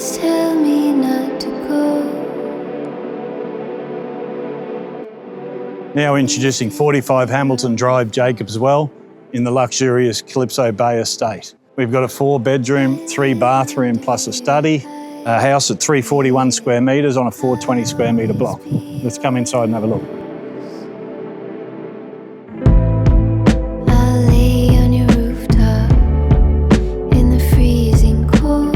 Please tell me not to go. Now introducing 45 Hamilton Drive, Jacobswell, in the luxurious Calypso Bay estate. We've got a 4-bedroom, 3-bathroom plus a study, a house at 341 square metres on a 420 square metre block. Let's come inside and have a look. I'll lay on your rooftop in the freezing cold,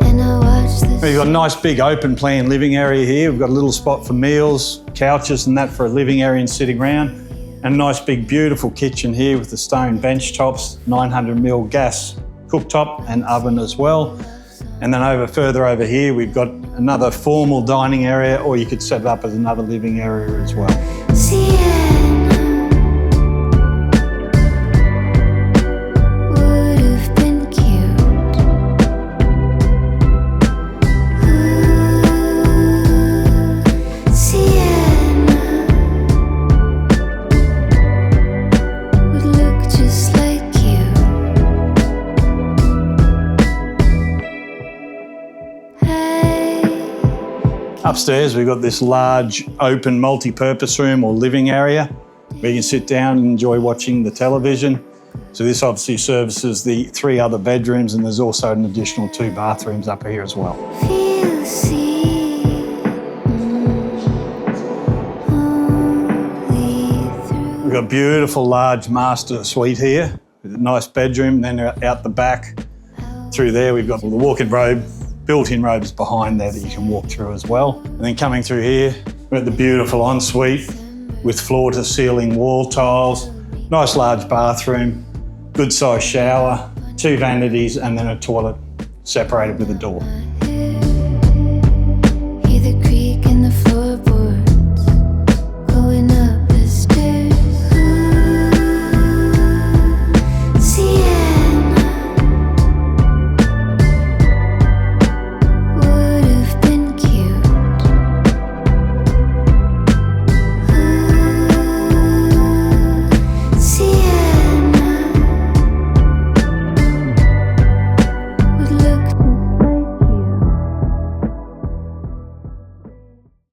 and I'll watch the We've got a nice big open plan living area here. We've got a little spot for meals, couches and that for a living area and sitting around. And a nice big beautiful kitchen here with the stone bench tops, 900mm gas cooktop and oven as well. And then further over here, we've got another formal dining area, or you could set it up as another living area as well. Sienna would have been cute. Ooh, Sienna would look just like you. Upstairs, we've got this large open multi-purpose room or living area where you can sit down and enjoy watching the television. So this obviously services the 3 other bedrooms, and there's also an additional 2 bathrooms up here as well. Feel seen only through. We've got a beautiful large master suite here with a nice bedroom. Then out the back through there, we've got the walk-in robe, built-in robes behind there that you can walk through as well. And then coming through here, we've got the beautiful ensuite with floor-to-ceiling wall tiles, nice large bathroom, good sized shower, 2 vanities, and then a toilet separated with a door. Hear the creak in the